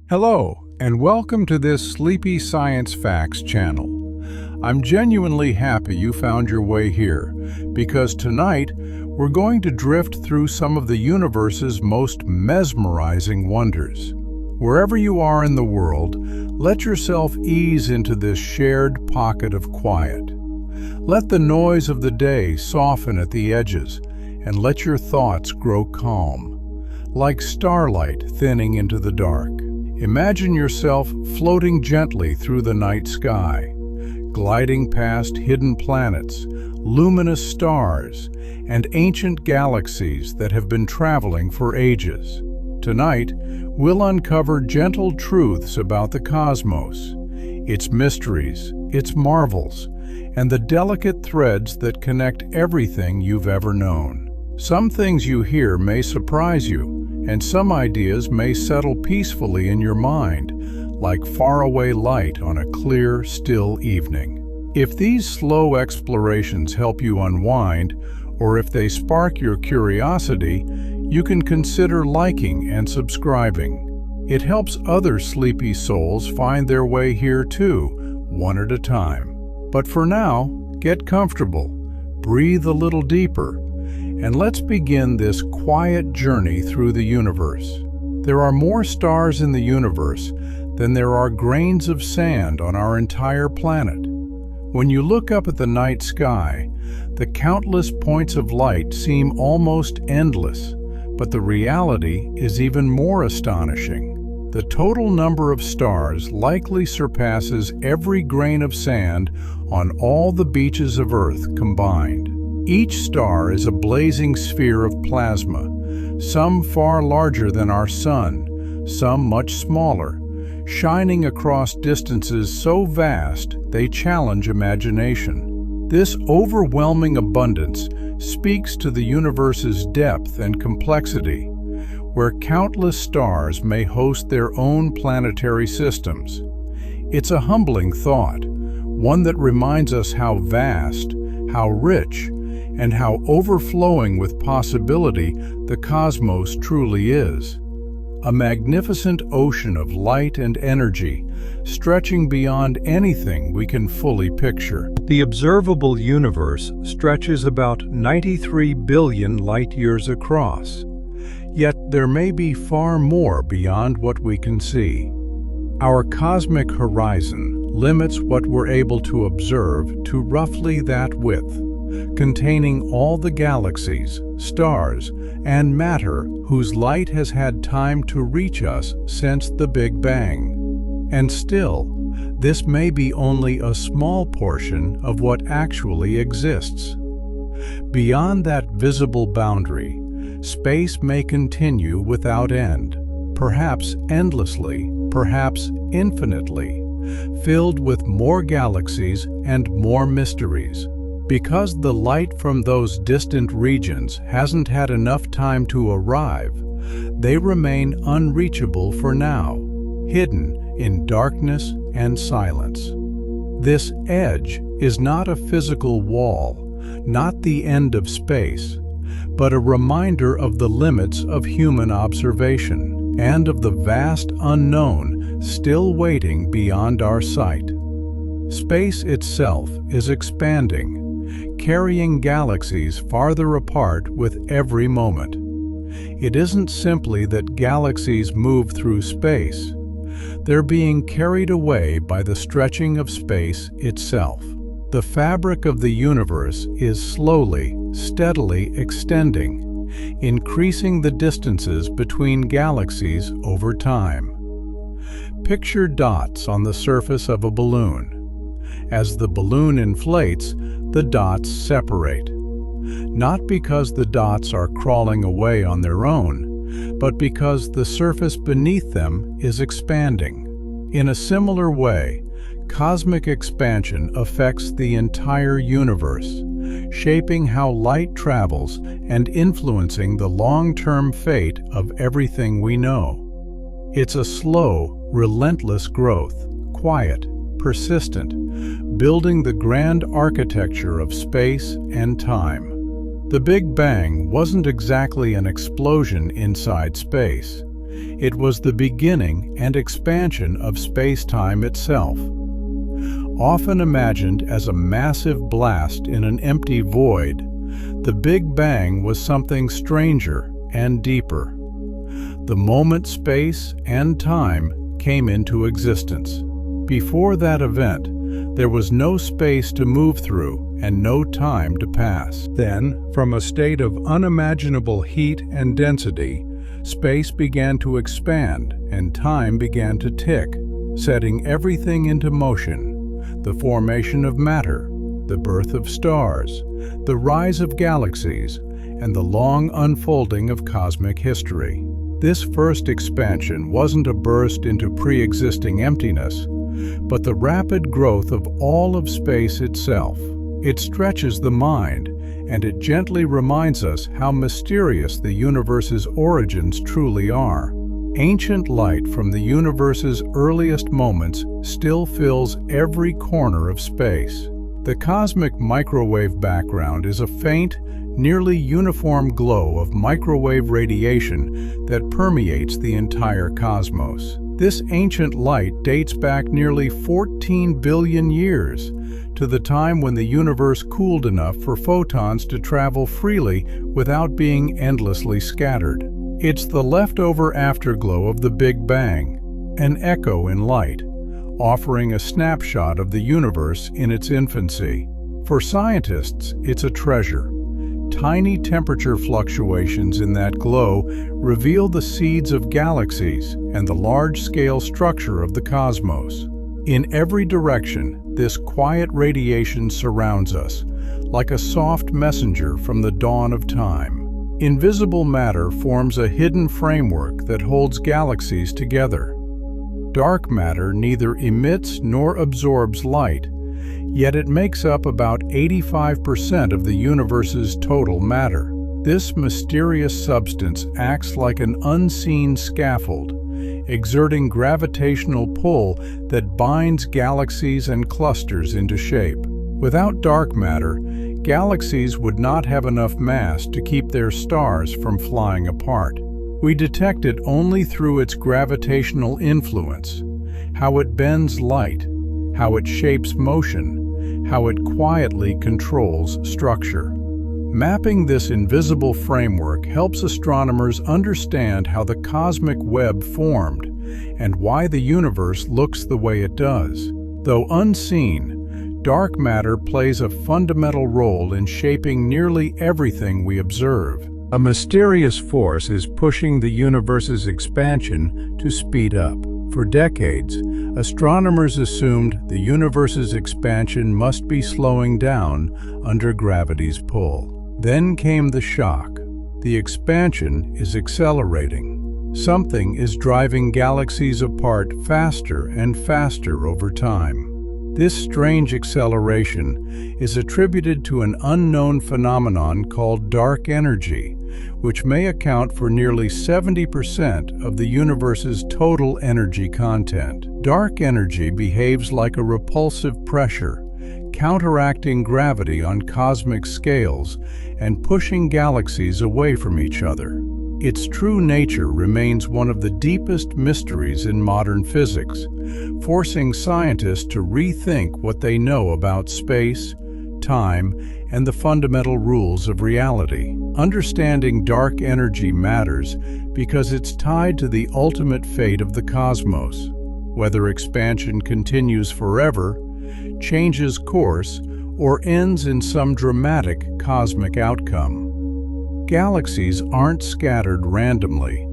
Hello, and welcome to this Sleepy Science Facts channel. I'm genuinely happy you found your way here, because tonight we're going to drift through some of the universe's most mesmerizing wonders. Wherever you are in the world, let yourself ease into this shared pocket of quiet. Let the noise of the day soften at the edges, and let your thoughts grow calm, like starlight thinning into the dark. Imagine yourself floating gently through the night sky, gliding past hidden planets, luminous stars, and ancient galaxies that have been traveling for ages. Tonight, we'll uncover gentle truths about the cosmos, its mysteries, its marvels, and the delicate threads that connect everything you've ever known. Some things you hear may surprise you, and some ideas may settle peacefully in your mind, like faraway light on a clear, still evening. If these slow explorations help you unwind, or if they spark your curiosity, you can consider liking and subscribing. It helps other sleepy souls find their way here too, one at a time. But for now, get comfortable, breathe a little deeper, and let's begin this quiet journey through the universe. There are more stars in the universe than there are grains of sand on our entire planet. When you look up at the night sky, the countless points of light seem almost endless, but the reality is even more astonishing. The total number of stars likely surpasses every grain of sand on all the beaches of Earth combined. Each star is a blazing sphere of plasma, some far larger than our Sun, some much smaller, shining across distances so vast they challenge imagination. This overwhelming abundance speaks to the universe's depth and complexity, where countless stars may host their own planetary systems. It's a humbling thought, one that reminds us how vast, how rich, and how overflowing with possibility the cosmos truly is. A magnificent ocean of light and energy, stretching beyond anything we can fully picture. The observable universe stretches about 93 billion light-years across, yet there may be far more beyond what we can see. Our cosmic horizon limits what we're able to observe to roughly that width, containing all the galaxies, stars, and matter whose light has had time to reach us since the Big Bang. And still, this may be only a small portion of what actually exists. Beyond that visible boundary, space may continue without end, perhaps endlessly, perhaps infinitely, filled with more galaxies and more mysteries. Because the light from those distant regions hasn't had enough time to arrive, they remain unreachable for now, hidden in darkness and silence. This edge is not a physical wall, not the end of space, but a reminder of the limits of human observation and of the vast unknown still waiting beyond our sight. Space itself is expanding, carrying galaxies farther apart with every moment. It isn't simply that galaxies move through space. They're being carried away by the stretching of space itself. The fabric of the universe is slowly, steadily extending, increasing the distances between galaxies over time. Picture dots on the surface of a balloon. As the balloon inflates, the dots separate. Not because the dots are crawling away on their own, but because the surface beneath them is expanding. In a similar way, cosmic expansion affects the entire universe, shaping how light travels and influencing the long-term fate of everything we know. It's a slow, relentless growth, quiet, persistent, building the grand architecture of space and time. The Big Bang wasn't exactly an explosion inside space. It was the beginning and expansion of space-time itself. Often imagined as a massive blast in an empty void, the Big Bang was something stranger and deeper. The moment space and time came into existence. Before that event, there was no space to move through and no time to pass. Then, from a state of unimaginable heat and density, space began to expand and time began to tick, setting everything into motion. The formation of matter, the birth of stars, the rise of galaxies, and the long unfolding of cosmic history. This first expansion wasn't a burst into pre-existing emptiness, but the rapid growth of all of space itself. It stretches the mind, and it gently reminds us how mysterious the universe's origins truly are. Ancient light from the universe's earliest moments still fills every corner of space. The cosmic microwave background is a faint, nearly uniform glow of microwave radiation that permeates the entire cosmos. This ancient light dates back nearly 14 billion years, to the time when the universe cooled enough for photons to travel freely without being endlessly scattered. It's the leftover afterglow of the Big Bang, an echo in light, offering a snapshot of the universe in its infancy. For scientists, it's a treasure. Tiny temperature fluctuations in that glow reveal the seeds of galaxies and the large-scale structure of the cosmos. In every direction, this quiet radiation surrounds us, like a soft messenger from the dawn of time. Invisible matter forms a hidden framework that holds galaxies together. Dark matter neither emits nor absorbs light, yet it makes up about 85% of the universe's total matter. This mysterious substance acts like an unseen scaffold, exerting gravitational pull that binds galaxies and clusters into shape. Without dark matter, galaxies would not have enough mass to keep their stars from flying apart. We detect it only through its gravitational influence, how it bends light, how it shapes motion, how it quietly controls structure. Mapping this invisible framework helps astronomers understand how the cosmic web formed and why the universe looks the way it does. Though unseen, dark matter plays a fundamental role in shaping nearly everything we observe. A mysterious force is pushing the universe's expansion to speed up. For decades, astronomers assumed the universe's expansion must be slowing down under gravity's pull. Then came the shock. The expansion is accelerating. Something is driving galaxies apart faster and faster over time. This strange acceleration is attributed to an unknown phenomenon called dark energy, which may account for nearly 70% of the universe's total energy content. Dark energy behaves like a repulsive pressure, counteracting gravity on cosmic scales and pushing galaxies away from each other. Its true nature remains one of the deepest mysteries in modern physics, forcing scientists to rethink what they know about space, time, and the fundamental rules of reality. Understanding dark energy matters because it's tied to the ultimate fate of the cosmos. Whether expansion continues forever, changes course, or ends in some dramatic cosmic outcome. Galaxies aren't scattered randomly.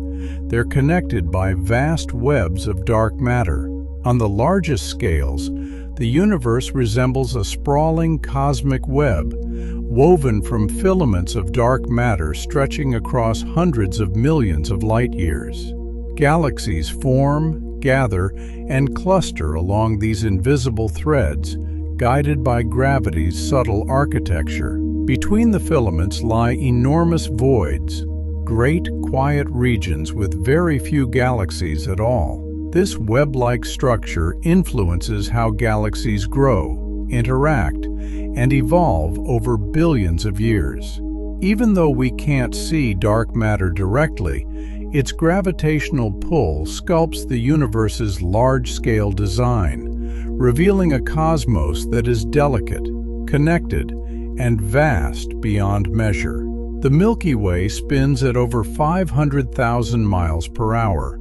They're connected by vast webs of dark matter. On the largest scales, the universe resembles a sprawling cosmic web, woven from filaments of dark matter stretching across hundreds of millions of light-years. Galaxies form, gather, and cluster along these invisible threads, guided by gravity's subtle architecture. Between the filaments lie enormous voids, great quiet regions with very few galaxies at all. This web-like structure influences how galaxies grow, interact, and evolve over billions of years. Even though we can't see dark matter directly, Its gravitational pull sculpts the universe's large-scale design, revealing a cosmos that is delicate, connected, and vast beyond measure. The Milky Way spins at over 500,000 miles per hour,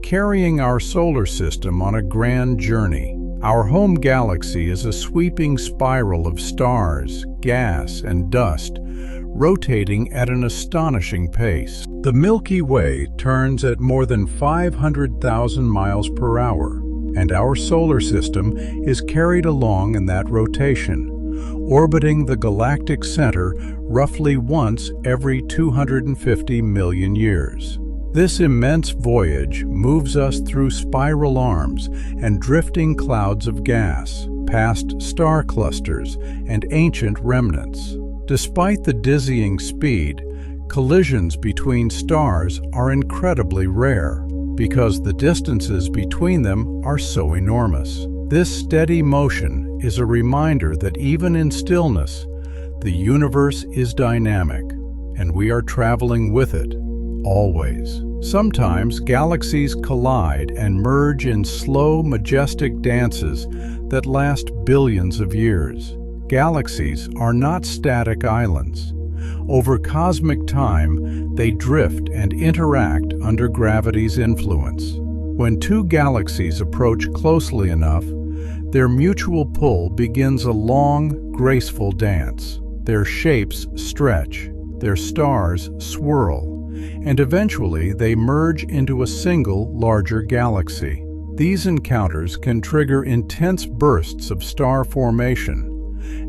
carrying our solar system on a grand journey. Our home galaxy is a sweeping spiral of stars, gas, and dust, rotating at an astonishing pace. The Milky Way turns at more than 500,000 miles per hour, and our solar system is carried along in that rotation, orbiting the galactic center roughly once every 250 million years. This immense voyage moves us through spiral arms and drifting clouds of gas, past star clusters and ancient remnants. Despite the dizzying speed, collisions between stars are incredibly rare because the distances between them are so enormous. This steady motion is a reminder that even in stillness, the universe is dynamic, and we are traveling with it, always. Sometimes galaxies collide and merge in slow, majestic dances that last billions of years. Galaxies are not static islands. Over cosmic time, they drift and interact under gravity's influence. When two galaxies approach closely enough, their mutual pull begins a long, graceful dance. Their shapes stretch, their stars swirl, and eventually they merge into a single, larger galaxy. These encounters can trigger intense bursts of star formation,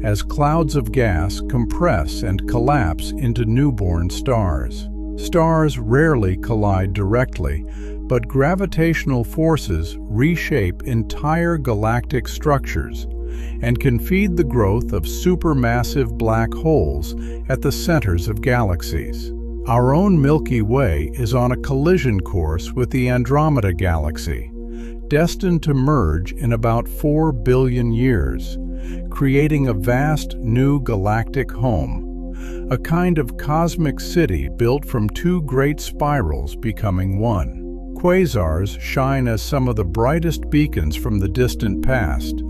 as clouds of gas compress and collapse into newborn stars. Stars rarely collide directly, but gravitational forces reshape entire galactic structures and can feed the growth of supermassive black holes at the centers of galaxies. Our own Milky Way is on a collision course with the Andromeda Galaxy, destined to merge in about 4 billion years, creating a vast new galactic home, a kind of cosmic city built from two great spirals becoming one. Quasars shine as some of the brightest beacons from the distant past,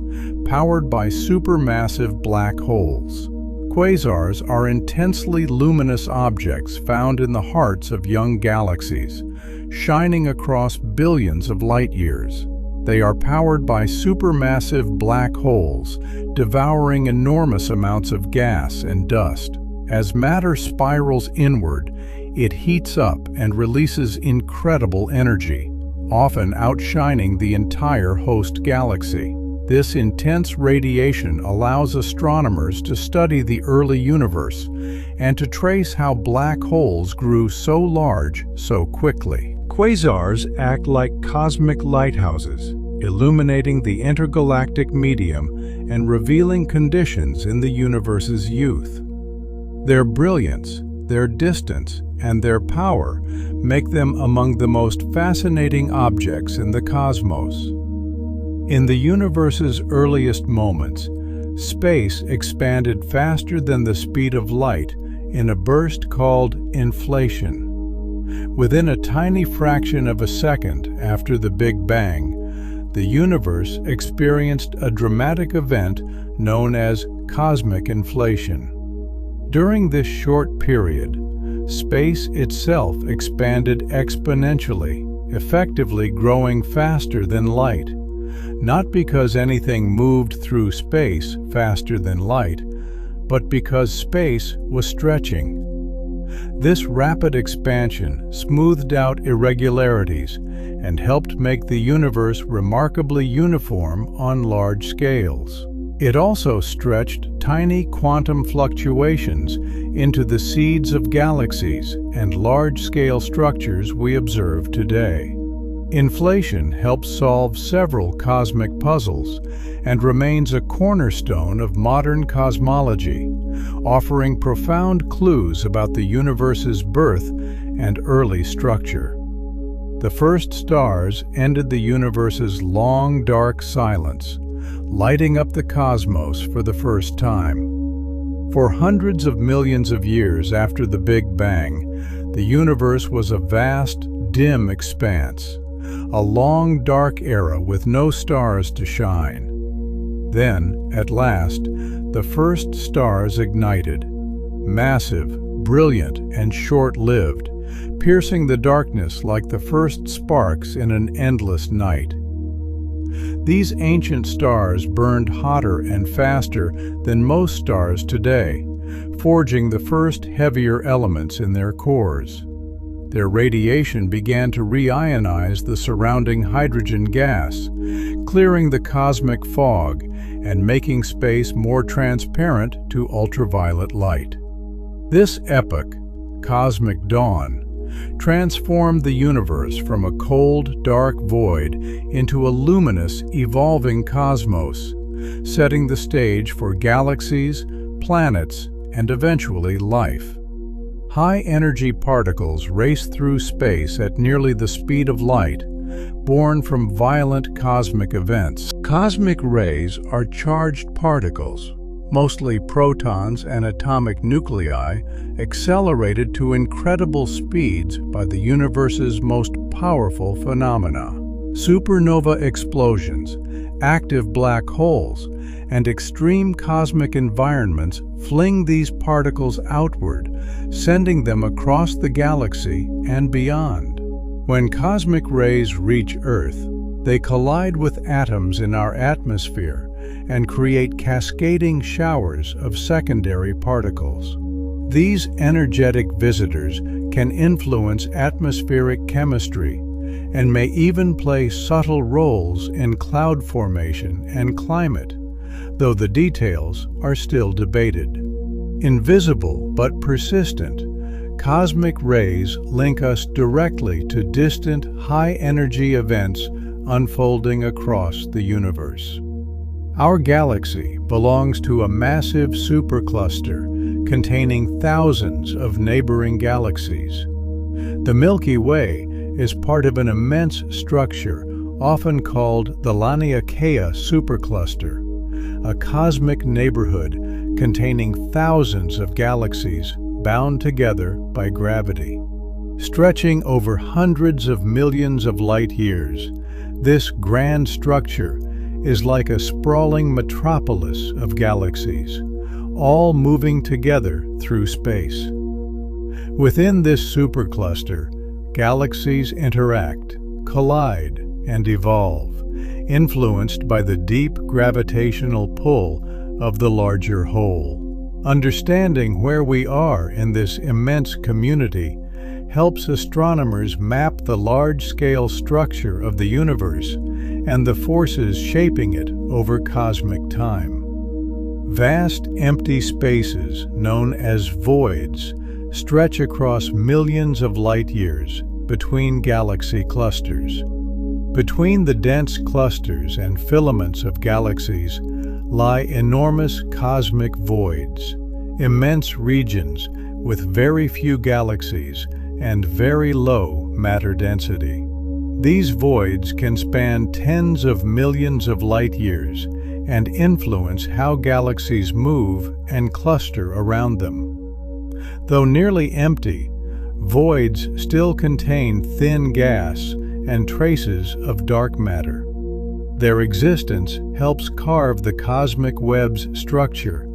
powered by supermassive black holes. Quasars are intensely luminous objects found in the hearts of young galaxies, shining across billions of light years. They are powered by supermassive black holes, devouring enormous amounts of gas and dust. As matter spirals inward, it heats up and releases incredible energy, often outshining the entire host galaxy. This intense radiation allows astronomers to study the early universe and to trace how black holes grew so large so quickly. Quasars act like cosmic lighthouses, illuminating the intergalactic medium and revealing conditions in the universe's youth. Their brilliance, their distance, and their power make them among the most fascinating objects in the cosmos. In the universe's earliest moments, space expanded faster than the speed of light in a burst called inflation. Within a tiny fraction of a second after the Big Bang, the universe experienced a dramatic event known as cosmic inflation. During this short period, space itself expanded exponentially, effectively growing faster than light. Not because anything moved through space faster than light, but because space was stretching. This rapid expansion smoothed out irregularities and helped make the universe remarkably uniform on large scales. It also stretched tiny quantum fluctuations into the seeds of galaxies and large-scale structures we observe today. Inflation helps solve several cosmic puzzles and remains a cornerstone of modern cosmology, offering profound clues about the universe's birth and early structure. The first stars ended the universe's long, dark silence, lighting up the cosmos for the first time. For hundreds of millions of years after the Big Bang, the universe was a vast, dim expanse, a long dark era with no stars to shine. Then, at last, the first stars ignited, massive, brilliant, and short-lived, piercing the darkness like the first sparks in an endless night. These ancient stars burned hotter and faster than most stars today, forging the first heavier elements in their cores. Their radiation began to reionize the surrounding hydrogen gas, clearing the cosmic fog and making space more transparent to ultraviolet light. This epoch, cosmic dawn, transformed the universe from a cold, dark void into a luminous, evolving cosmos, setting the stage for galaxies, planets, and eventually life. High-energy particles race through space at nearly the speed of light, born from violent cosmic events. Cosmic rays are charged particles, mostly protons and atomic nuclei, accelerated to incredible speeds by the universe's most powerful phenomena. Supernova explosions, active black holes, and extreme cosmic environments fling these particles outward, sending them across the galaxy and beyond. When cosmic rays reach Earth, they collide with atoms in our atmosphere and create cascading showers of secondary particles. These energetic visitors can influence atmospheric chemistry and may even play subtle roles in cloud formation and climate, though the details are still debated. Invisible but persistent, cosmic rays link us directly to distant, high-energy events unfolding across the universe. Our galaxy belongs to a massive supercluster containing thousands of neighboring galaxies. The Milky Way is part of an immense structure often called the Laniakea supercluster, a cosmic neighborhood containing thousands of galaxies bound together by gravity. Stretching over hundreds of millions of light years, this grand structure is like a sprawling metropolis of galaxies, all moving together through space. Within this supercluster, galaxies interact, collide, and evolve, influenced by the deep gravitational pull of the larger whole. Understanding where we are in this immense community helps astronomers map the large-scale structure of the universe and the forces shaping it over cosmic time. Vast empty spaces, known as voids, stretch across millions of light years between galaxy clusters. Between the dense clusters and filaments of galaxies lie enormous cosmic voids, immense regions with very few galaxies and very low matter density. These voids can span tens of millions of light years and influence how galaxies move and cluster around them. Though nearly empty, voids still contain thin gas and traces of dark matter. Their existence helps carve the cosmic web's structure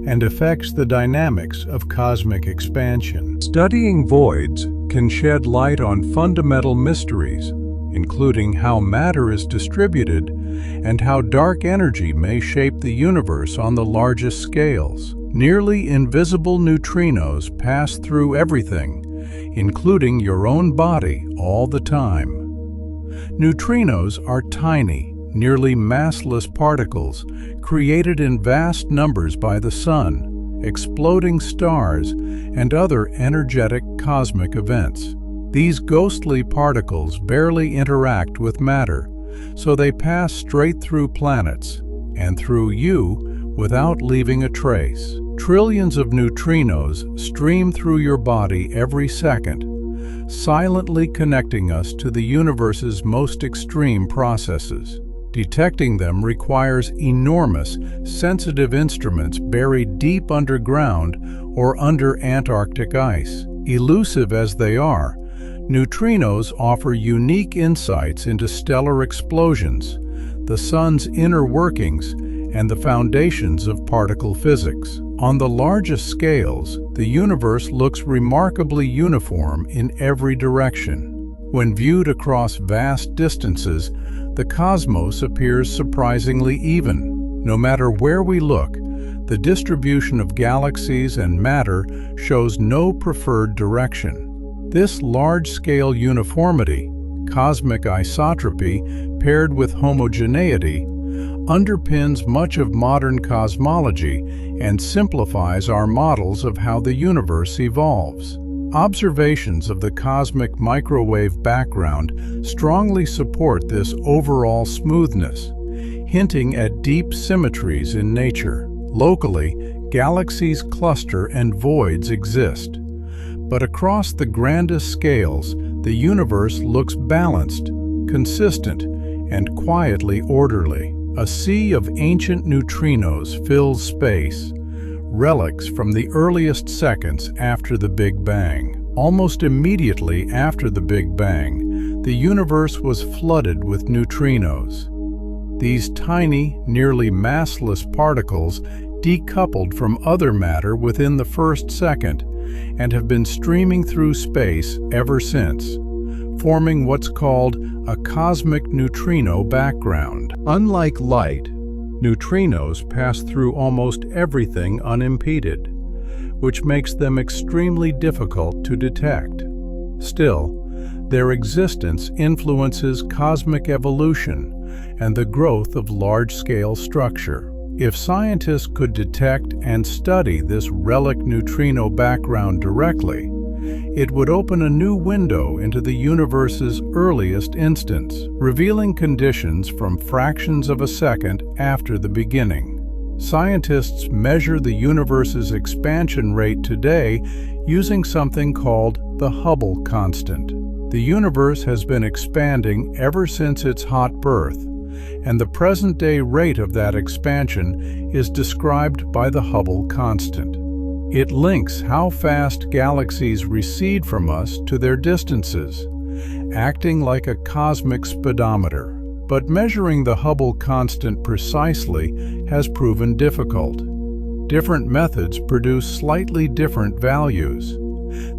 and affects the dynamics of cosmic expansion. Studying voids can shed light on fundamental mysteries, including how matter is distributed and how dark energy may shape the universe on the largest scales. Nearly invisible neutrinos pass through everything, including your own body, all the time. Neutrinos are tiny, nearly massless particles created in vast numbers by the sun, exploding stars, and other energetic cosmic events. These ghostly particles barely interact with matter, so they pass straight through planets and through you without leaving a trace. Trillions of neutrinos stream through your body every second, silently connecting us to the universe's most extreme processes. Detecting them requires enormous, sensitive instruments buried deep underground or under Antarctic ice. Elusive as they are, Neutrinos offer unique insights into stellar explosions, the sun's inner workings, and the foundations of particle physics. On the largest scales, the universe looks remarkably uniform in every direction. When viewed across vast distances, the cosmos appears surprisingly even. No matter where we look, the distribution of galaxies and matter shows no preferred direction. This large-scale uniformity, cosmic isotropy paired with homogeneity, underpins much of modern cosmology and simplifies our models of how the universe evolves. Observations of the cosmic microwave background strongly support this overall smoothness, hinting at deep symmetries in nature. Locally, galaxies cluster and voids exist. But across the grandest scales, the universe looks balanced, consistent, and quietly orderly. A sea of ancient neutrinos fills space, relics from the earliest seconds after the Big Bang. Almost immediately after the Big Bang, the universe was flooded with neutrinos. These tiny, nearly massless particles decoupled from other matter within the first second and have been streaming through space ever since, forming what's called a cosmic neutrino background. Unlike light, neutrinos pass through almost everything unimpeded, which makes them extremely difficult to detect. Still, their existence influences cosmic evolution and the growth of large-scale structure. If scientists could detect and study this relic neutrino background directly, it would open a new window into the universe's earliest instance, revealing conditions from fractions of a second after the beginning. Scientists measure the universe's expansion rate today using something called the Hubble constant. The universe has been expanding ever since its hot birth, and the present-day rate of that expansion is described by the Hubble constant. It links how fast galaxies recede from us to their distances, acting like a cosmic speedometer. But measuring the Hubble constant precisely has proven difficult. Different methods produce slightly different values.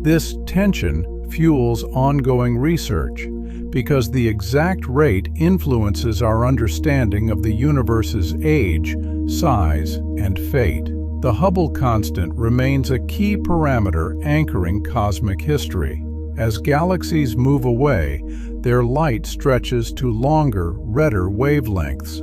This tension fuels ongoing research, because the exact rate influences our understanding of the universe's age, size, and fate. The Hubble constant remains a key parameter anchoring cosmic history. As galaxies move away, their light stretches to longer, redder wavelengths,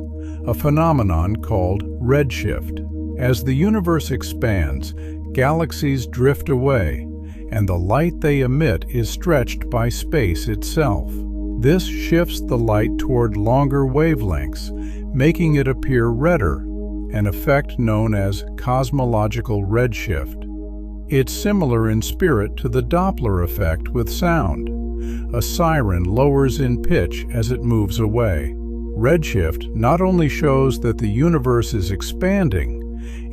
a phenomenon called redshift. As the universe expands, galaxies drift away, and the light they emit is stretched by space itself. This shifts the light toward longer wavelengths, making it appear redder, an effect known as cosmological redshift. It's similar in spirit to the Doppler effect with sound. A siren lowers in pitch as it moves away. Redshift not only shows that the universe is expanding,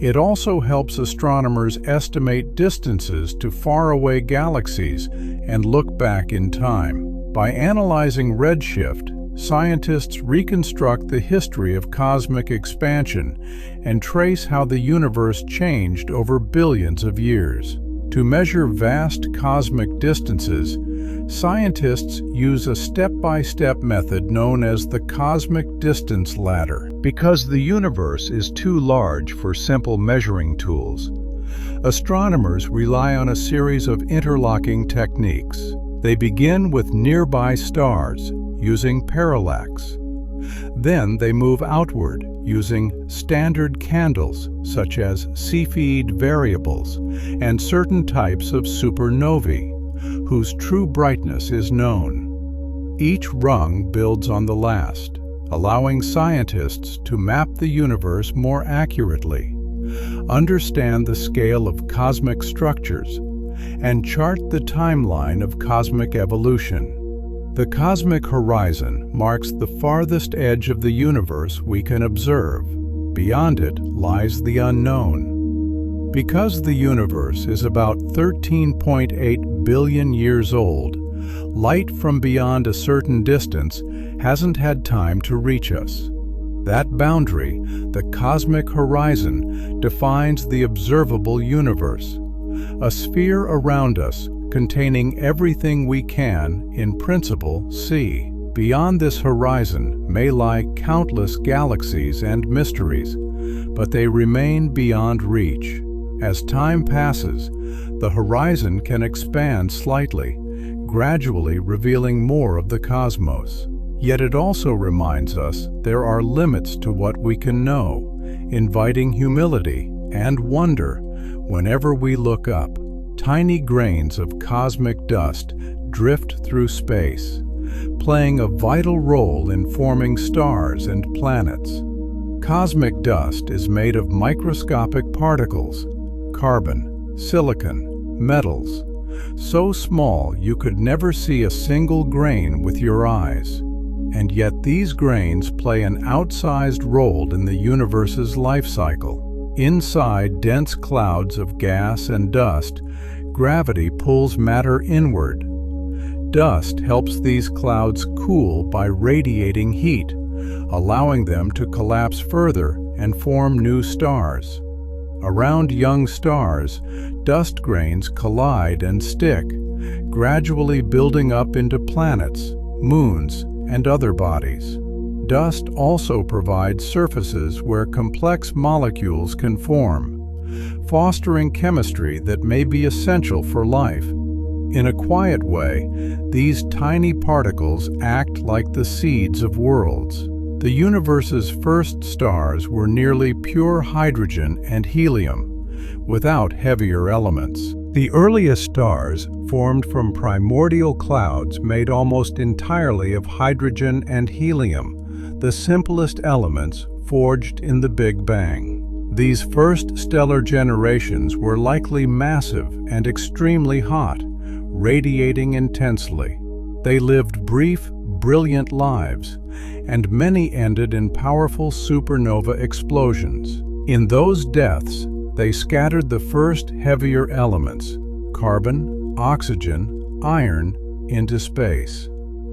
it also helps astronomers estimate distances to faraway galaxies and look back in time. By analyzing redshift, scientists reconstruct the history of cosmic expansion and trace how the universe changed over billions of years. To measure vast cosmic distances, scientists use a step-by-step method known as the cosmic distance ladder. Because the universe is too large for simple measuring tools, astronomers rely on a series of interlocking techniques. They begin with nearby stars, using parallax. Then they move outward, using standard candles, such as Cepheid variables, and certain types of supernovae, whose true brightness is known. Each rung builds on the last, allowing scientists to map the universe more accurately, understand the scale of cosmic structures, and chart the timeline of cosmic evolution. The cosmic horizon marks the farthest edge of the universe we can observe. Beyond it lies the unknown. Because the universe is about 13.8 billion years old, Light from beyond a certain distance hasn't had time to reach us. That boundary, the cosmic horizon, defines the observable universe, a sphere around us containing everything we can, in principle, see. Beyond this horizon may lie countless galaxies and mysteries, but they remain beyond reach. As time passes, the horizon can expand slightly, gradually revealing more of the cosmos. Yet it also reminds us there are limits to what we can know, inviting humility and wonder whenever we look up. Tiny grains of cosmic dust drift through space, playing a vital role in forming stars and planets. Cosmic dust is made of microscopic particles, carbon, silicon, metals, so small you could never see a single grain with your eyes. And yet these grains play an outsized role in the universe's life cycle. Inside dense clouds of gas and dust, gravity pulls matter inward. Dust helps these clouds cool by radiating heat, allowing them to collapse further and form new stars. Around young stars, dust grains collide and stick, gradually building up into planets, moons, and other bodies. Dust also provides surfaces where complex molecules can form, fostering chemistry that may be essential for life. In a quiet way, these tiny particles act like the seeds of worlds. The universe's first stars were nearly pure hydrogen and helium, without heavier elements. The earliest stars formed from primordial clouds made almost entirely of hydrogen and helium, the simplest elements forged in the Big Bang. These first stellar generations were likely massive and extremely hot, radiating intensely. They lived brief, brilliant lives, and many ended in powerful supernova explosions. In those deaths, they scattered the first heavier elements, carbon, oxygen, iron, into space.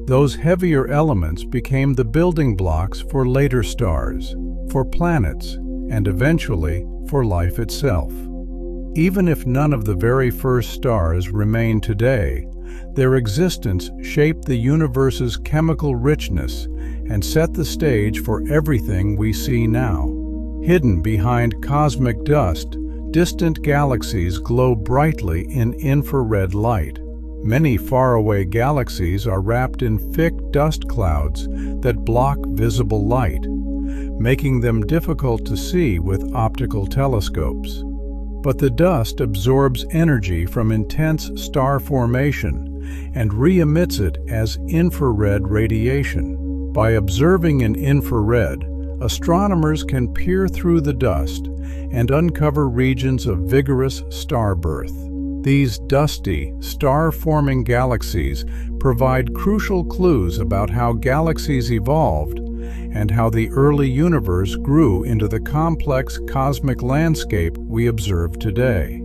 Those heavier elements became the building blocks for later stars, for planets, and eventually for life itself. Even if none of the very first stars remain today, their existence shaped the universe's chemical richness and set the stage for everything we see now. Hidden behind cosmic dust, distant galaxies glow brightly in infrared light. Many faraway galaxies are wrapped in thick dust clouds that block visible light, making them difficult to see with optical telescopes. But the dust absorbs energy from intense star formation and re-emits it as infrared radiation. By observing in infrared, astronomers can peer through the dust and uncover regions of vigorous star birth. These dusty, star-forming galaxies provide crucial clues about how galaxies evolved and how the early universe grew into the complex cosmic landscape we observe today.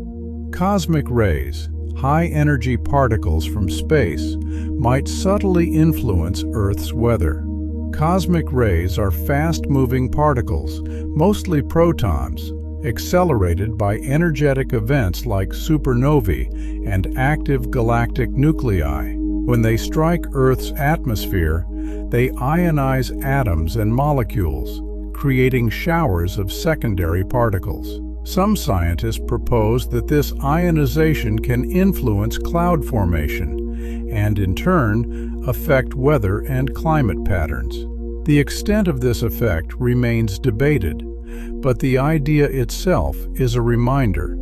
Cosmic rays, high-energy particles from space, might subtly influence Earth's weather. Cosmic rays are fast-moving particles, mostly protons, accelerated by energetic events like supernovae and active galactic nuclei. When they strike Earth's atmosphere, they ionize atoms and molecules, creating showers of secondary particles. Some scientists propose that this ionization can influence cloud formation and, in turn, affect weather and climate patterns. The extent of this effect remains debated, but the idea itself is a reminder.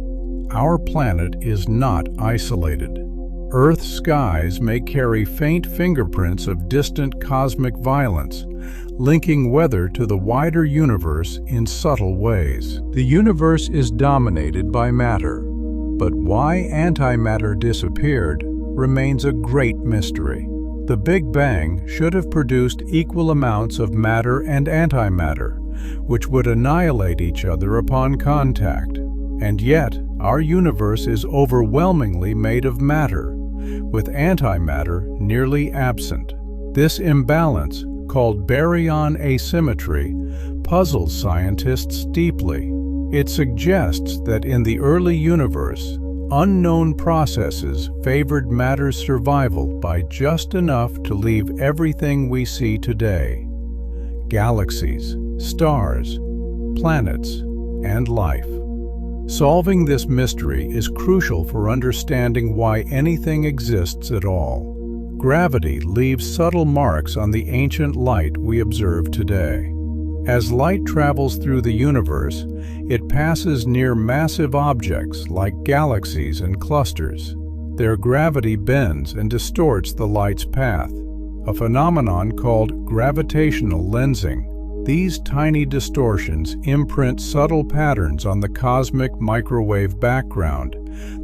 Our planet is not isolated. Earth's skies may carry faint fingerprints of distant cosmic violence, linking weather to the wider universe in subtle ways. The universe is dominated by matter, but why antimatter disappeared remains a great mystery. The Big Bang should have produced equal amounts of matter and antimatter, which would annihilate each other upon contact. And yet, our universe is overwhelmingly made of matter, with antimatter nearly absent. This imbalance, called baryon asymmetry, puzzles scientists deeply. It suggests that in the early universe, unknown processes favored matter's survival by just enough to leave everything we see today: galaxies, stars, planets, and life. Solving this mystery is crucial for understanding why anything exists at all. Gravity leaves subtle marks on the ancient light we observe today. As light travels through the universe, it passes near massive objects like galaxies and clusters. Their gravity bends and distorts the light's path, a phenomenon called gravitational lensing. These tiny distortions imprint subtle patterns on the cosmic microwave background,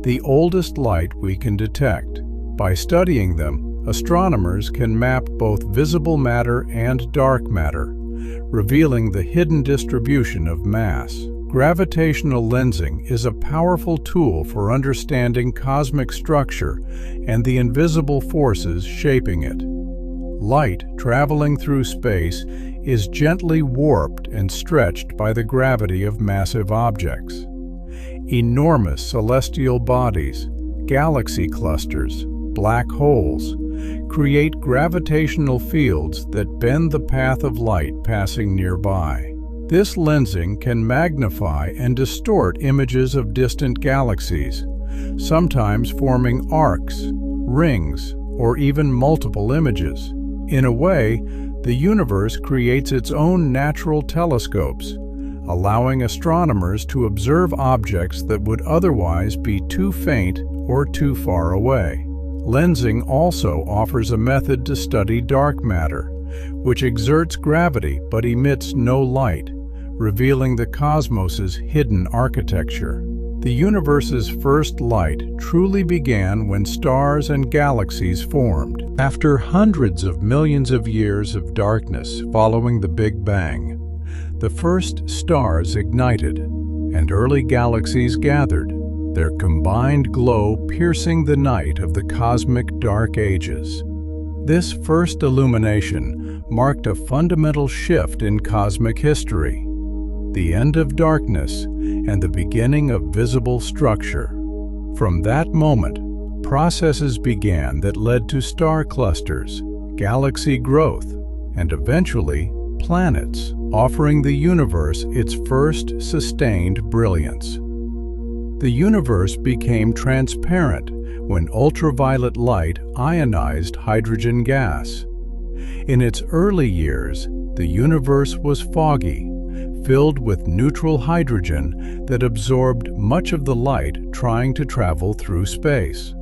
the oldest light we can detect. By studying them, astronomers can map both visible matter and dark matter, revealing the hidden distribution of mass. Gravitational lensing is a powerful tool for understanding cosmic structure and the invisible forces shaping it. Light traveling through space is gently warped and stretched by the gravity of massive objects. Enormous celestial bodies, galaxy clusters, black holes, create gravitational fields that bend the path of light passing nearby. This lensing can magnify and distort images of distant galaxies, sometimes forming arcs, rings, or even multiple images. In a way, the universe creates its own natural telescopes, allowing astronomers to observe objects that would otherwise be too faint or too far away. Lensing also offers a method to study dark matter, which exerts gravity but emits no light, revealing the cosmos's hidden architecture. The universe's first light truly began when stars and galaxies formed. After hundreds of millions of years of darkness following the Big Bang, the first stars ignited, and early galaxies gathered, their combined glow piercing the night of the cosmic dark ages. This first illumination marked a fundamental shift in cosmic history, the end of darkness and the beginning of visible structure. From that moment, processes began that led to star clusters, galaxy growth, and eventually planets, offering the universe its first sustained brilliance. The universe became transparent when ultraviolet light ionized hydrogen gas. In its early years, the universe was foggy, filled with neutral hydrogen that absorbed much of the light trying to travel through space.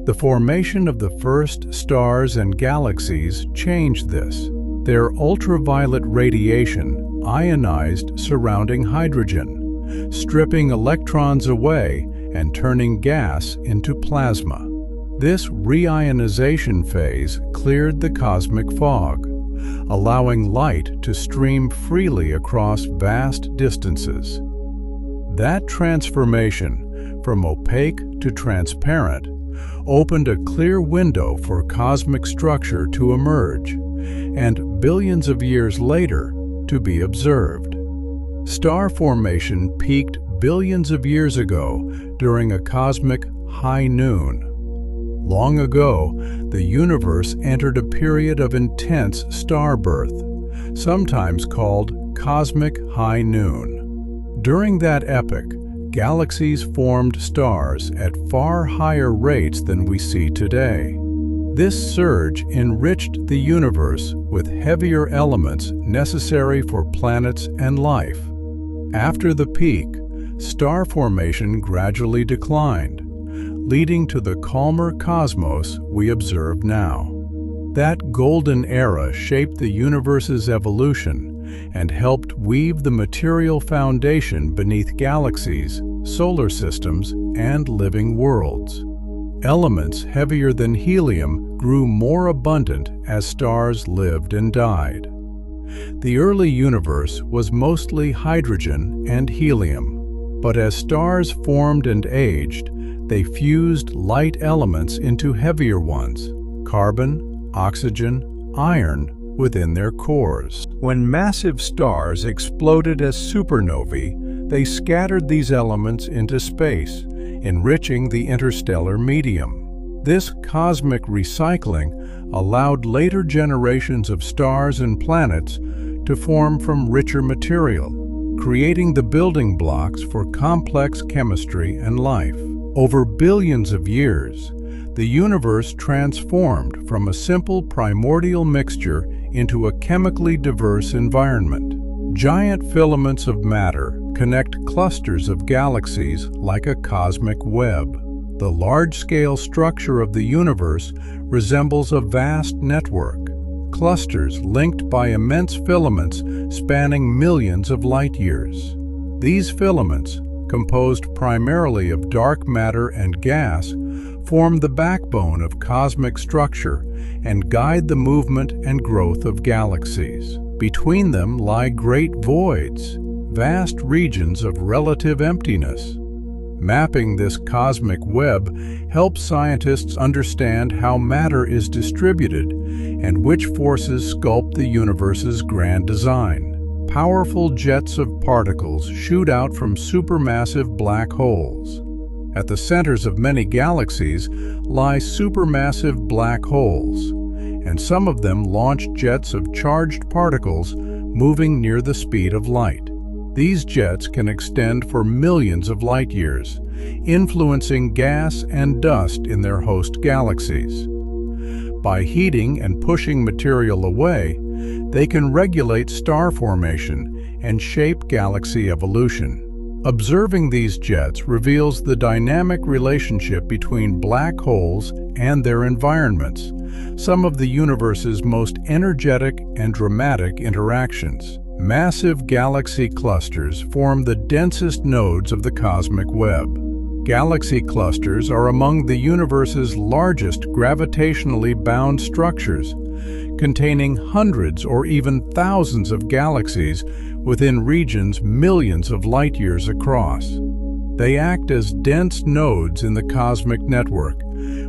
The formation of the first stars and galaxies changed this. Their ultraviolet radiation ionized surrounding hydrogen, stripping electrons away and turning gas into plasma. This reionization phase cleared the cosmic fog, allowing light to stream freely across vast distances. That transformation, from opaque to transparent, opened a clear window for cosmic structure to emerge, and billions of years later, to be observed. Star formation peaked billions of years ago during a cosmic high noon. Long ago, the universe entered a period of intense star birth, sometimes called cosmic high noon. During that epoch, galaxies formed stars at far higher rates than we see today. This surge enriched the universe with heavier elements necessary for planets and life. After the peak, star formation gradually declined, leading to the calmer cosmos we observe now. That golden era shaped the universe's evolution and helped weave the material foundation beneath galaxies, solar systems, and living worlds. Elements heavier than helium grew more abundant as stars lived and died. The early universe was mostly hydrogen and helium, but as stars formed and aged, They fused light elements into heavier ones, carbon, oxygen, iron, within their cores. When massive stars exploded as supernovae, they scattered these elements into space, enriching the interstellar medium. This cosmic recycling allowed later generations of stars and planets to form from richer material, creating the building blocks for complex chemistry and life. Over billions of years, the universe transformed from a simple primordial mixture into a chemically diverse environment. Giant filaments of matter connect clusters of galaxies like a cosmic web. The large-scale structure of the universe resembles a vast network, clusters linked by immense filaments spanning millions of light years. These filaments, composed primarily of dark matter and gas, form the backbone of cosmic structure and guide the movement and growth of galaxies. Between them lie great voids, vast regions of relative emptiness. Mapping this cosmic web helps scientists understand how matter is distributed and which forces sculpt the universe's grand design. Powerful jets of particles shoot out from supermassive black holes. At the centers of many galaxies lie supermassive black holes, and some of them launch jets of charged particles moving near the speed of light. These jets can extend for millions of light years, influencing gas and dust in their host galaxies. By heating and pushing material away, they can regulate star formation and shape galaxy evolution. Observing these jets reveals the dynamic relationship between black holes and their environments, some of the universe's most energetic and dramatic interactions. Massive galaxy clusters form the densest nodes of the cosmic web. Galaxy clusters are among the universe's largest gravitationally bound structures, containing hundreds or even thousands of galaxies within regions millions of light years across. They act as dense nodes in the cosmic network,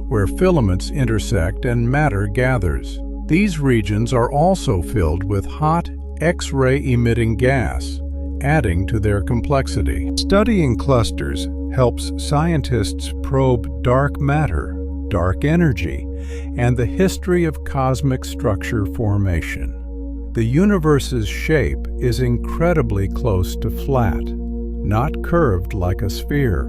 where filaments intersect and matter gathers. These regions are also filled with hot, X-ray emitting gas, adding to their complexity. Studying clusters helps scientists probe dark matter, dark energy, and the history of cosmic structure formation. The universe's shape is incredibly close to flat, not curved like a sphere.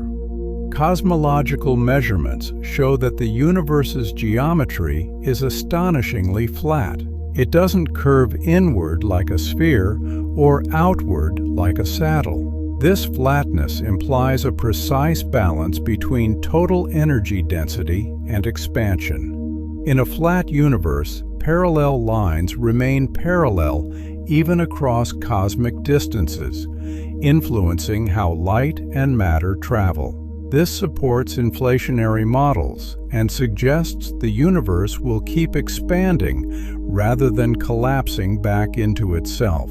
Cosmological measurements show that the universe's geometry is astonishingly flat. It doesn't curve inward like a sphere or outward like a saddle. This flatness implies a precise balance between total energy density and expansion. In a flat universe, parallel lines remain parallel even across cosmic distances, influencing how light and matter travel. This supports inflationary models and suggests the universe will keep expanding rather than collapsing back into itself.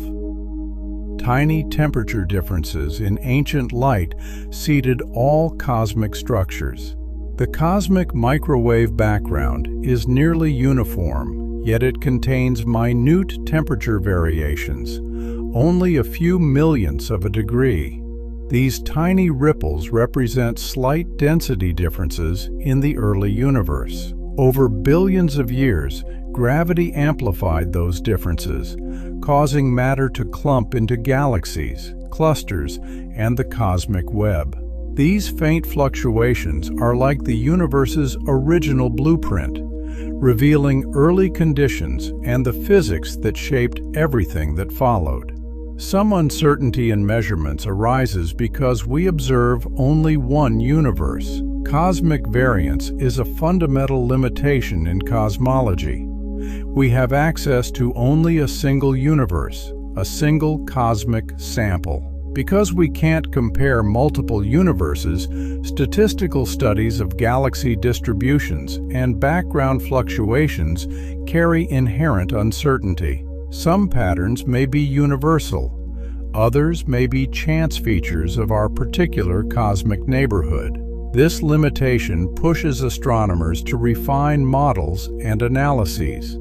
Tiny temperature differences in ancient light seeded all cosmic structures. The cosmic microwave background is nearly uniform, yet it contains minute temperature variations, only a few millionths of a degree. These tiny ripples represent slight density differences in the early universe. Over billions of years, gravity amplified those differences, causing matter to clump into galaxies, clusters, and the cosmic web. These faint fluctuations are like the universe's original blueprint, revealing early conditions and the physics that shaped everything that followed. Some uncertainty in measurements arises because we observe only one universe. Cosmic variance is a fundamental limitation in cosmology. We have access to only a single universe, a single cosmic sample. Because we can't compare multiple universes, statistical studies of galaxy distributions and background fluctuations carry inherent uncertainty. Some patterns may be universal, others may be chance features of our particular cosmic neighborhood. This limitation pushes astronomers to refine models and analyses,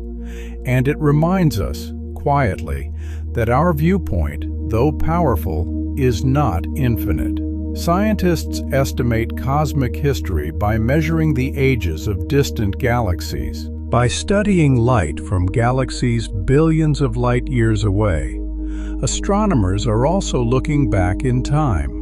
and it reminds us, quietly, that our viewpoint, though powerful, is not infinite. Scientists estimate cosmic history by measuring the ages of distant galaxies. By studying light from galaxies billions of light years away, astronomers are also looking back in time.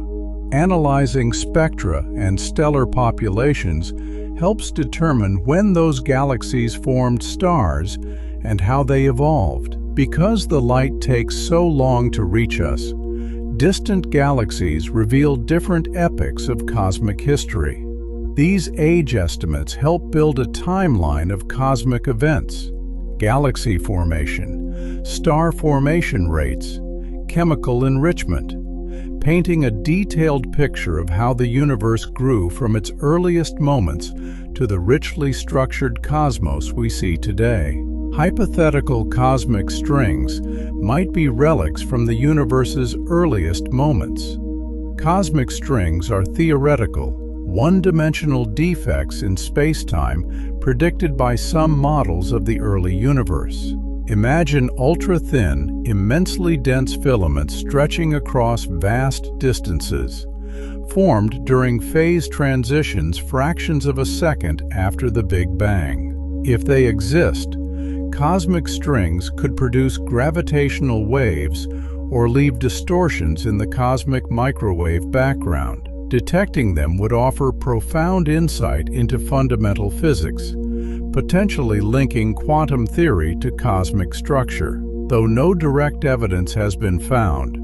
Analyzing spectra and stellar populations helps determine when those galaxies formed stars and how they evolved. Because the light takes so long to reach us, distant galaxies reveal different epochs of cosmic history. These age estimates help build a timeline of cosmic events: galaxy formation, star formation rates, chemical enrichment, painting a detailed picture of how the universe grew from its earliest moments to the richly structured cosmos we see today. Hypothetical cosmic strings might be relics from the universe's earliest moments. Cosmic strings are theoretical, one-dimensional defects in space-time predicted by some models of the early universe. Imagine ultra-thin, immensely dense filaments stretching across vast distances, formed during phase transitions fractions of a second after the Big Bang. If they exist, cosmic strings could produce gravitational waves or leave distortions in the cosmic microwave background. Detecting them would offer profound insight into fundamental physics, potentially linking quantum theory to cosmic structure. Though no direct evidence has been found,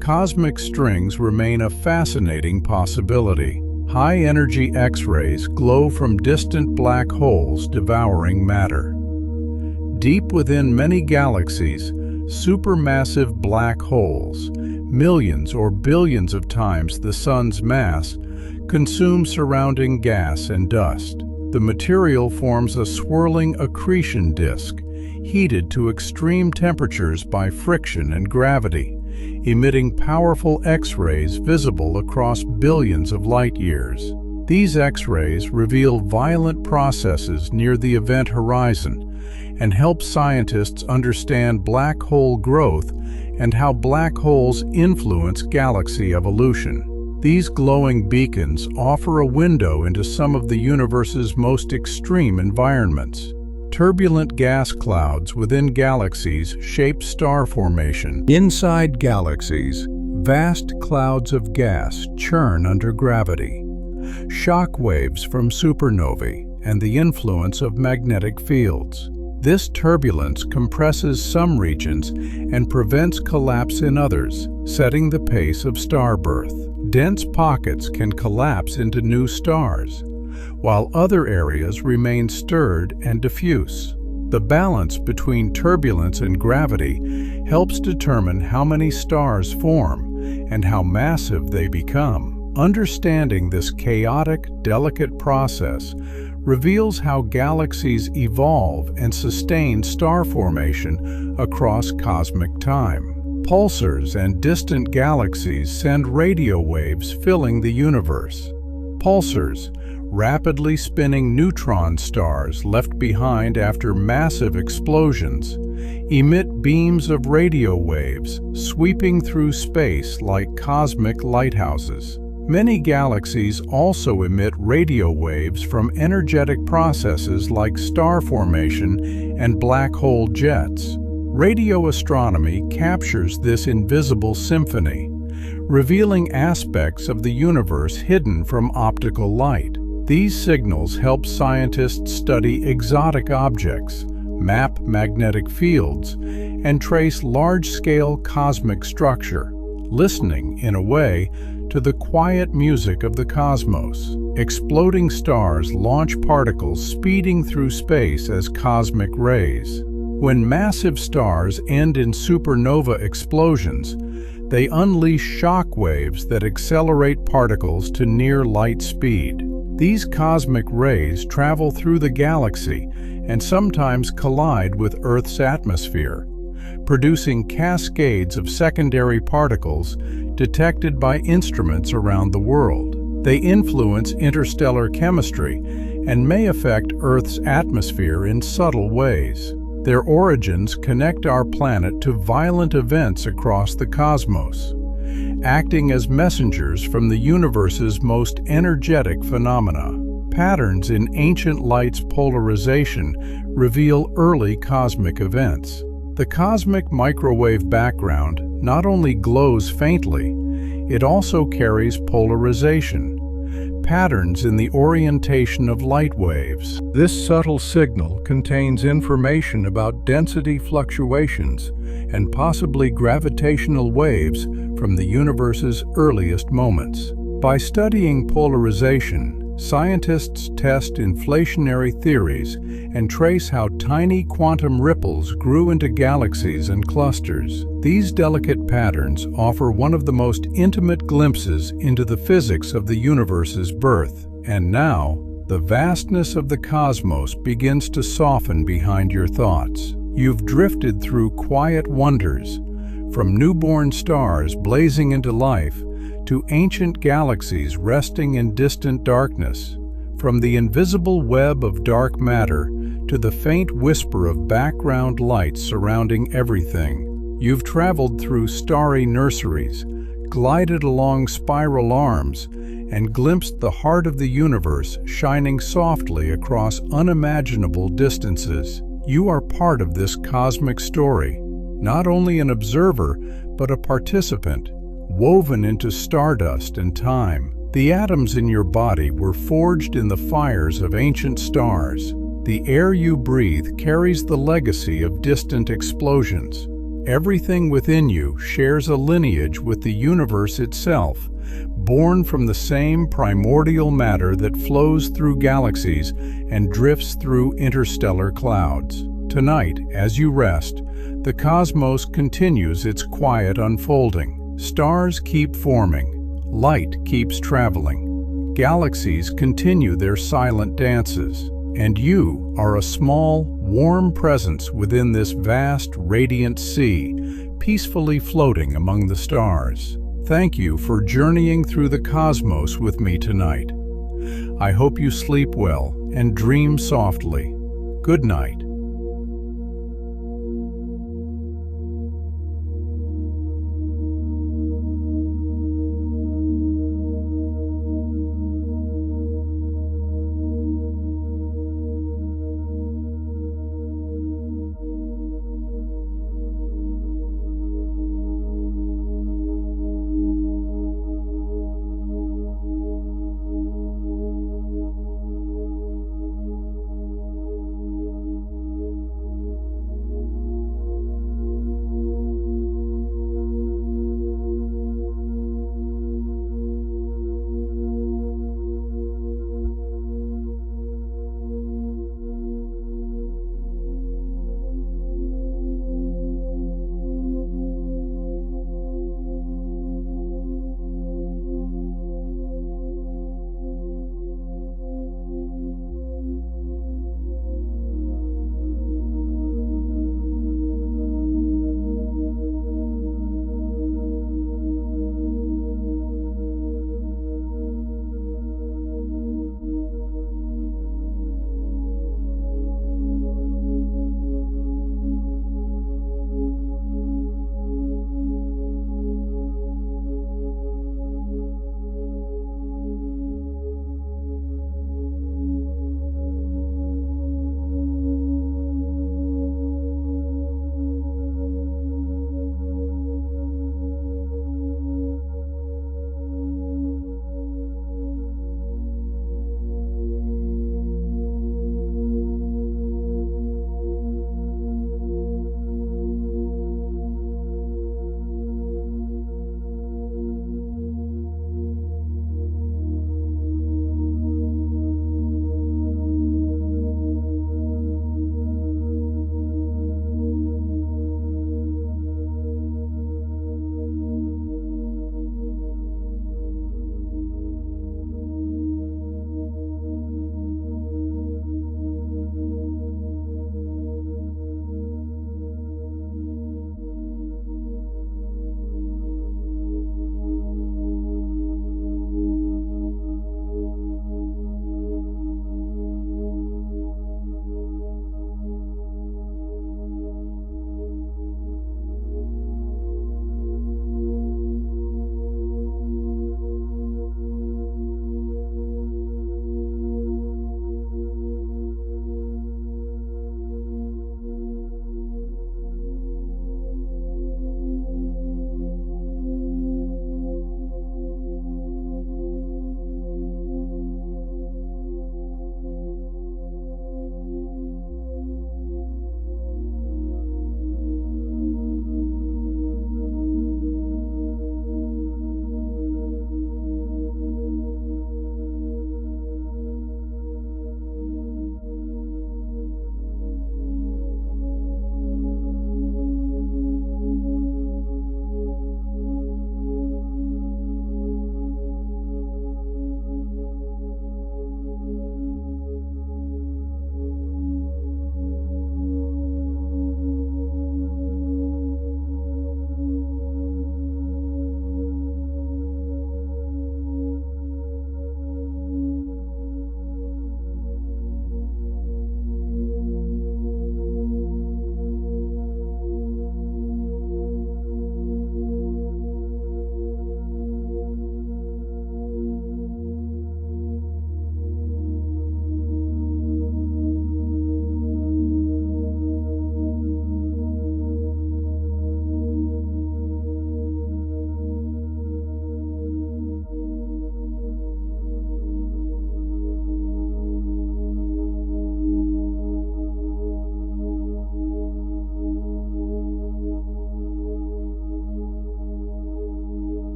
cosmic strings remain a fascinating possibility. High-energy X-rays glow from distant black holes devouring matter. Deep within many galaxies, supermassive black holes, millions or billions of times the Sun's mass, consume surrounding gas and dust. The material forms a swirling accretion disk, heated to extreme temperatures by friction and gravity, emitting powerful X-rays visible across billions of light years. These X-rays reveal violent processes near the event horizon and help scientists understand black hole growth and how black holes influence galaxy evolution. These glowing beacons offer a window into some of the universe's most extreme environments. Turbulent gas clouds within galaxies shape star formation. Inside galaxies, vast clouds of gas churn under gravity. Shock waves from supernovae and the influence of magnetic fields. This turbulence compresses some regions and prevents collapse in others, setting the pace of star birth. Dense pockets can collapse into new stars, while other areas remain stirred and diffuse. The balance between turbulence and gravity helps determine how many stars form and how massive they become. Understanding this chaotic, delicate process reveals how galaxies evolve and sustain star formation across cosmic time. Pulsars and distant galaxies send radio waves filling the universe. Pulsars, rapidly spinning neutron stars left behind after massive explosions, emit beams of radio waves sweeping through space like cosmic lighthouses. Many galaxies also emit radio waves from energetic processes like star formation and black hole jets. Radio astronomy captures this invisible symphony, revealing aspects of the universe hidden from optical light. These signals help scientists study exotic objects, map magnetic fields, and trace large-scale cosmic structure, listening, in a way, to the quiet music of the cosmos. Exploding stars launch particles speeding through space as cosmic rays. When massive stars end in supernova explosions, they unleash shock waves that accelerate particles to near light speed. These cosmic rays travel through the galaxy and sometimes collide with Earth's atmosphere, producing cascades of secondary particles detected by instruments around the world. They influence interstellar chemistry and may affect Earth's atmosphere in subtle ways. Their origins connect our planet to violent events across the cosmos, acting as messengers from the universe's most energetic phenomena. Patterns in ancient light's polarization reveal early cosmic events. The cosmic microwave background not only glows faintly, it also carries polarization, patterns in the orientation of light waves. This subtle signal contains information about density fluctuations and possibly gravitational waves from the universe's earliest moments. By studying polarization, scientists test inflationary theories and trace how tiny quantum ripples grew into galaxies and clusters. These delicate patterns offer one of the most intimate glimpses into the physics of the universe's birth. And now, the vastness of the cosmos begins to soften behind your thoughts. You've drifted through quiet wonders, from newborn stars blazing into life to ancient galaxies resting in distant darkness, from the invisible web of dark matter to the faint whisper of background light surrounding everything. You've traveled through starry nurseries, glided along spiral arms, and glimpsed the heart of the universe shining softly across unimaginable distances. You are part of this cosmic story, not only an observer, but a participant, woven into stardust and time. The atoms in your body were forged in the fires of ancient stars. The air you breathe carries the legacy of distant explosions. Everything within you shares a lineage with the universe itself, born from the same primordial matter that flows through galaxies and drifts through interstellar clouds. Tonight, as you rest, the cosmos continues its quiet unfolding. Stars keep forming, light keeps traveling, galaxies continue their silent dances, and you are a small, warm presence within this vast, radiant sea, peacefully floating among the stars. Thank you for journeying through the cosmos with me tonight. I hope you sleep well and dream softly. Good night.